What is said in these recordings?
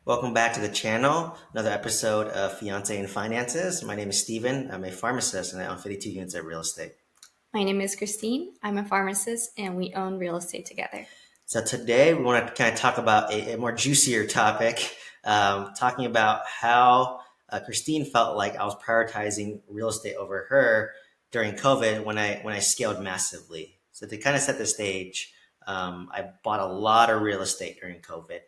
Welcome back to the channel. Another episode of Fiancé and Finances. My name is Steven. I'm a pharmacist and I own 52 units of real estate. My name is Christine. I'm a pharmacist and we own real estate together. So today we want to kind of talk about a more juicier topic, talking about how Christine felt like I was prioritizing real estate over her during COVID when I scaled massively. So to kind of set the stage, I bought a lot of real estate during COVID.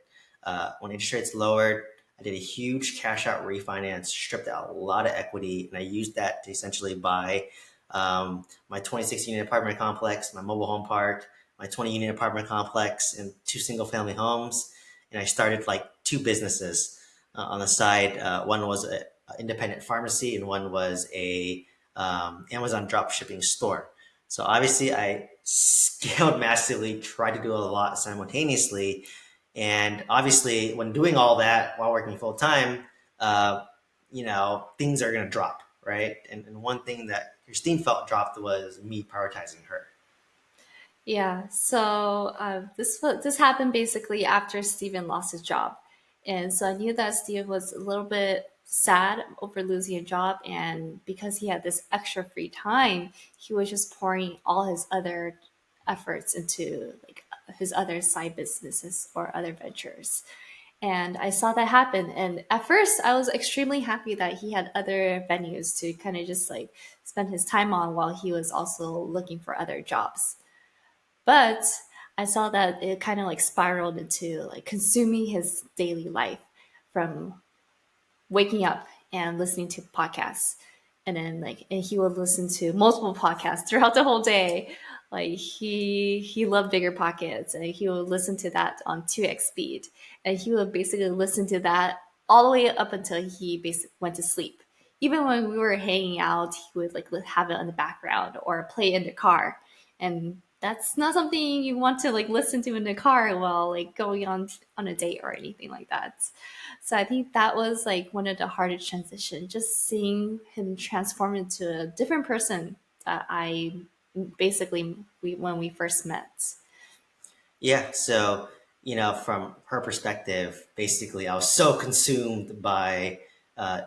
When interest rates lowered, I did a huge cash out refinance, stripped out a lot of equity, and I used that to essentially buy my 26 unit apartment complex, my mobile home park, my 20 unit apartment complex, and two single family homes. And I started like two businesses on the side. One was an independent pharmacy, and one was a Amazon drop shipping store. So obviously, I scaled massively, tried to do a lot simultaneously, and obviously, when doing all that while working full time, uh, things are going to drop, right? And one thing that Christine felt dropped was me prioritizing her. Yeah, so this happened basically after Steven lost his job, and so I knew that Steve was a little bit sad over losing a job, and because he had this extra free time, he was just pouring all his other efforts into like his other side businesses or other ventures. And I saw that happen. And at first, I was extremely happy that he had other venues to kind of just like spend his time on while he was also looking for other jobs. But I saw that it kind of like spiraled into like consuming his daily life from waking up and listening to podcasts. And he would listen to multiple podcasts throughout the whole day. Like he loved Bigger Pockets and he would listen to that on 2x speed. And he would basically listen to that all the way up until he basically went to sleep. Even when we were hanging out, he would like have it in the background or play in the car. And that's not something you want to like listen to in the car while like going on a date or anything like that. So I think that was like one of the hardest transitions, just seeing him transform into a different person that I basically when we first met. Yeah, so from her perspective, basically, I was so consumed by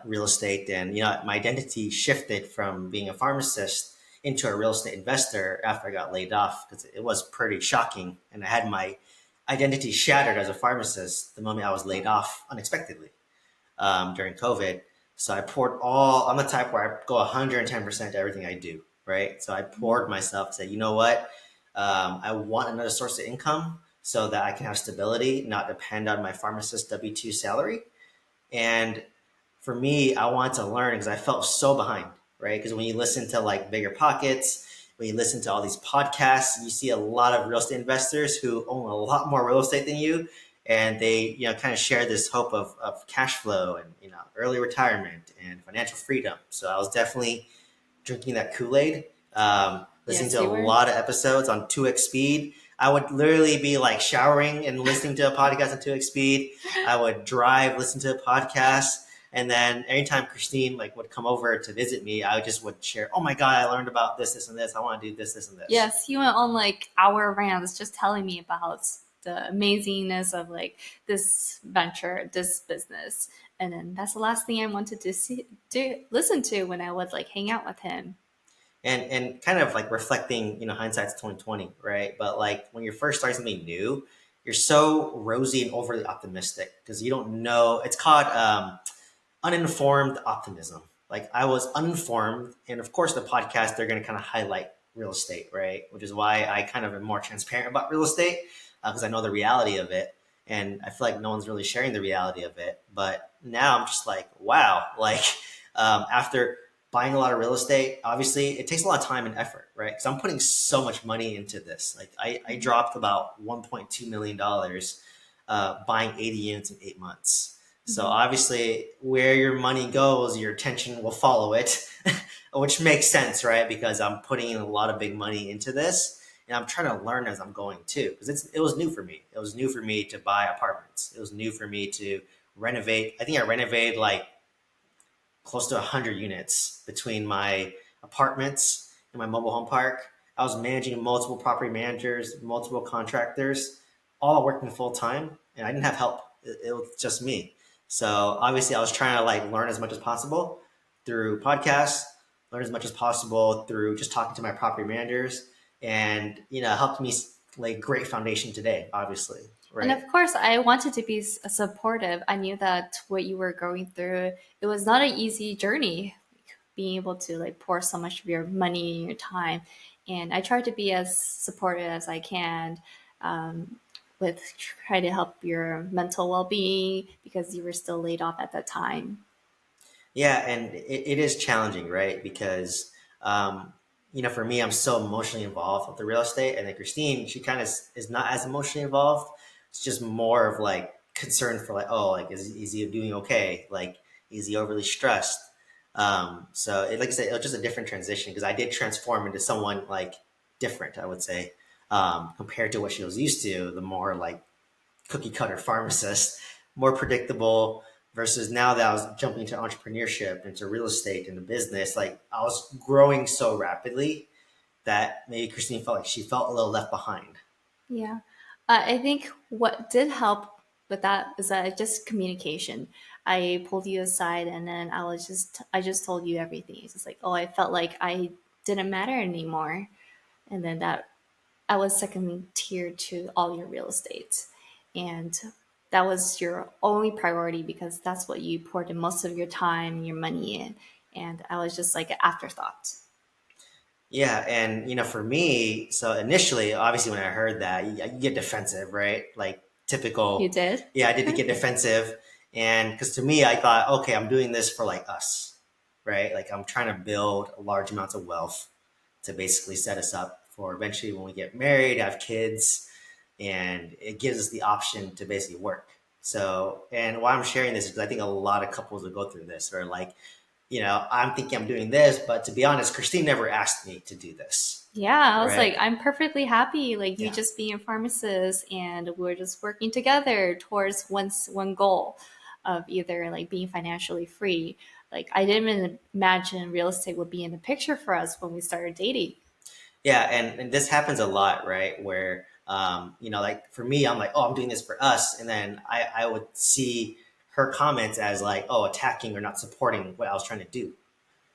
real estate, and my identity shifted from being a pharmacist into a real estate investor after I got laid off because it was pretty shocking, and I had my identity shattered as a pharmacist the moment I was laid off unexpectedly during COVID. So I poured all. I'm the type where I go 110% to everything I do, right? So I poured myself. Said, you know what? I want another source of income so that I can have stability, not depend on my pharmacist W-2 salary. And for me, I wanted to learn because I felt so behind, right? Because when you listen to like Bigger Pockets, when you listen to all these podcasts, you see a lot of real estate investors who own a lot more real estate than you. And they, kind of share this hope of cash flow and, early retirement and financial freedom. So I was definitely drinking that Kool-Aid, listening Yes, to a you were. lot of episodes on 2x speed. I would literally be like showering and listening to a podcast on 2x speed. I would drive, listen to a podcast. And then anytime Christine like would come over to visit me, I just would share, oh my God, I learned about this, and this. I want to do this, and this. Yes, he went on like hour rants just telling me about the amazingness of like this venture, this business. And then that's the last thing I wanted to listen to when I would like hang out with him. And kind of like reflecting, hindsight's 2020, right? But like when you're first starting something new, you're so rosy and overly optimistic because you don't know. It's called uninformed optimism. Like I was uninformed, and of course, the podcast they're going to kind of highlight real estate, right? Which is why I kind of am more transparent about real estate because I know the reality of it, and I feel like no one's really sharing the reality of it. But now I'm just like, wow, like after buying a lot of real estate, obviously it takes a lot of time and effort, right? Because I'm putting so much money into this. Like I dropped about $1.2 million buying 80 units in 8 months. So Mhm. obviously, where your money goes, your attention will follow it, which makes sense, right? Because I'm putting in a lot of big money into this, and I'm trying to learn as I'm going too. Because it was new for me. It was new for me to buy apartments. It was new for me to renovate. I think I renovated like close to 100 units between my apartments and my mobile home park. I was managing multiple property managers, multiple contractors, all working full time, and I didn't have help. It was just me. So obviously I was trying to like learn as much as possible through podcasts, learn as much as possible through just talking to my property managers, and helped me lay great foundation today, obviously, And right? of course, I wanted to be supportive. I knew that what you were going through, it was not an easy journey, being able to like pour so much of your money and your time. And I tried to be as supportive as I can, um, with trying to help your mental well-being because you were still laid off at that time. Yeah, and it is challenging, right? Because for me, I'm so emotionally involved with the real estate, and then Christine, she kind of is not as emotionally involved. It's just more of like concern for like, oh, like is he doing okay? Like, is he overly stressed? So, like I said, it was just a different transition because I did transform into someone like different, I would say, compared to what she was used to. The more like cookie cutter pharmacist, more predictable versus now that I was jumping into entrepreneurship, into real estate, into business, like I was growing so rapidly that maybe Christine felt like she felt a little left behind. Yeah. I think what did help with that is that just communication. I pulled you aside and then I just told you everything. It's just like, oh, I felt like I didn't matter anymore. And then that I was second tier to all your real estate. And that was your only priority because that's what you poured in most of your time, your money in. And I was just like an afterthought. Yeah, and for me, so initially, obviously, when I heard that, you get defensive, right? Like You typical. did? Yeah, I did get defensive, and because to me, I thought, okay, I'm doing this for like us, right? Like I'm trying to build large amounts of wealth to basically set us up for eventually when we get married, have kids, and it gives us the option to basically work. So, and why I'm sharing this is because I think a lot of couples will go through this, or like I'm thinking I'm doing this, but to be honest, Christine never asked me to do this. Yeah, I was Right. like, I'm perfectly happy, like you Yeah. just being a pharmacist, and we're just working together towards one goal of either like being financially free. Like I didn't even imagine real estate would be in the picture for us when we started dating. Yeah. And this happens a lot, right? Where, like for me, I'm like, oh, I'm doing this for us. And then I would see her comments as like, oh, attacking or not supporting what I was trying to do.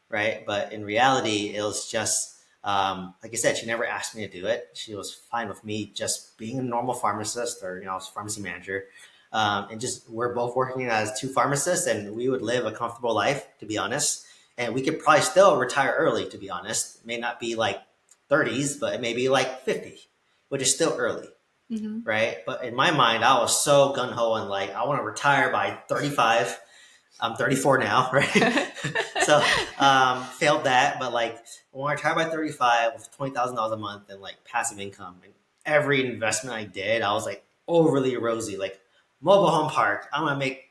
Right. But in reality, it was just, like I said, she never asked me to do it. She was fine with me just being a normal pharmacist or, I was a pharmacy manager. And just we're both working as two pharmacists and we would live a comfortable life, to be honest. And we could probably still retire early, to be honest. It may not be like 30s, but it may be like 50, which is still early. Hmm. Right. But in my mind, I was so gun ho and like, I want to retire by 35. I'm 34 now, right? So failed that, but like when I retired by 35 with $20,000 a month and like passive income and every investment I did, I was like overly rosy. Like mobile home park, I'm gonna make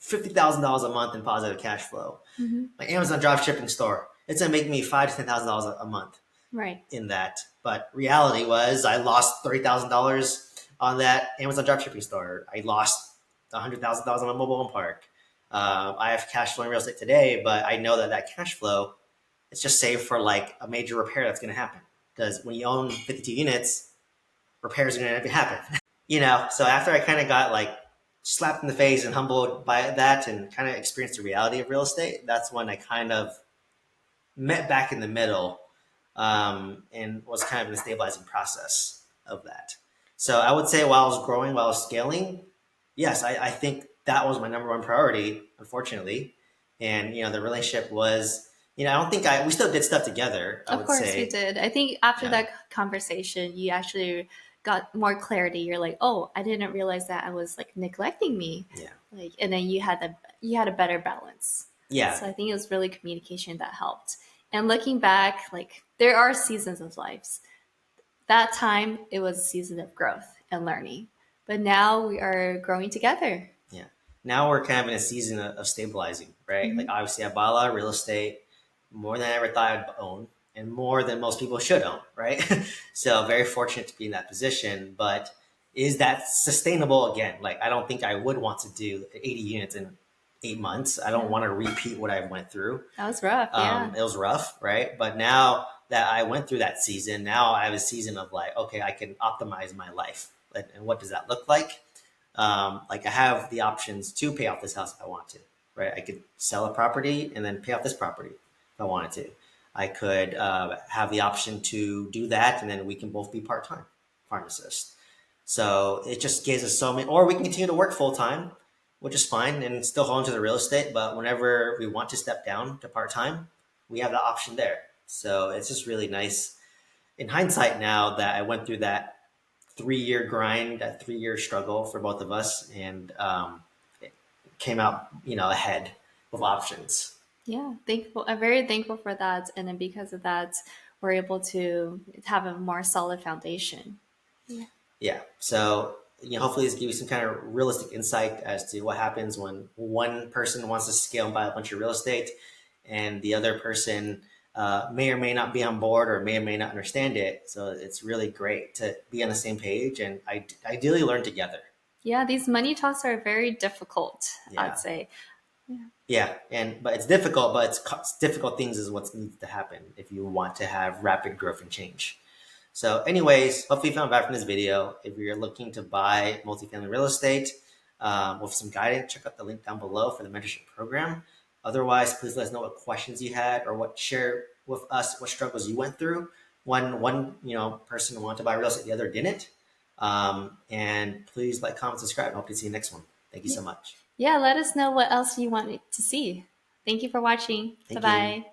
$50,000 a month in positive cash flow. Hmm. My Amazon drop shipping store, it's gonna make me $5,000 to $10,000 a month Right. in that. But reality was I lost $30,000 on that Amazon dropshipping store. I lost $100,000 on a mobile home park. I have cash flow in real estate today, but I know that that cash flow is just saved for like a major repair that's going to happen. Because when you own 52 units, repairs are going to happen. So after I kind of got like slapped in the face and humbled by that and kind of experienced the reality of real estate, that's when I kind of met back in the middle, and was kind of in the stabilizing process of that. So I would say while I was growing, while I was scaling, yes, I think that was my number one priority, unfortunately. And, the relationship was, I don't think we still did stuff together, I Of would course we say. did. I think after Yeah. that conversation, you actually got more clarity. You're like, oh, I didn't realize that I was like neglecting me. Yeah. Like, and then you had a better balance. Yeah. So I think it was really communication that helped. And looking back, like there are seasons of lives. That time it was a season of growth and learning. But now we are growing together. Yeah. Now we're kind of in a season of stabilizing, right? Like Hmm. obviously I bought a lot of real estate, more than I ever thought I'd own, and more than most people should own, right? So very fortunate to be in that position. But is that sustainable again? Like I don't think I would want to do 80 units in 8 months. I don't Yeah. want to repeat what I went through. That was rough. Yeah. It was rough, right? But now that I went through that season, now I have a season of like, okay, I can optimize my life. And what does that look like? like I have the options to pay off this house if I want to, right? I could sell a property and then pay off this property if I wanted to. I could have the option to do that, and then we can both be part-time pharmacists. So it just gives us so many, or we can continue to work full-time, which is fine, and still hold on to the real estate. But whenever we want to step down to part-time, we have the option there. So it's just really nice in hindsight now that I went through that 3 year grind, that 3 year struggle for both of us, and it came out, ahead with options. Yeah, thankful. I'm very thankful for that, and then because of that, we're able to have a more solid foundation. Yeah. Yeah. So, hopefully this gives you some kind of realistic insight as to what happens when one person wants to scale and buy a bunch of real estate, and the other person may or may not be on board or may not understand it. So it's really great to be on the same page and ideally learn together. Yeah, these money talks are very difficult, I'd Yeah. say. Yeah. Yeah, but it's difficult. But it's difficult things is what needs to happen if you want to have rapid growth and change. So, anyways, hopefully you found value from this video. If you're looking to buy multifamily real estate with some guidance, check out the link down below for the mentorship program. Otherwise, please let us know what questions you had or share with us what struggles you went through. One person wanted to buy real estate, the other didn't. And please like, comment, subscribe. I hope to see you next one. Thank you so much. Yeah, let us know what else you want to see. Thank you for watching. Bye Thank you. bye.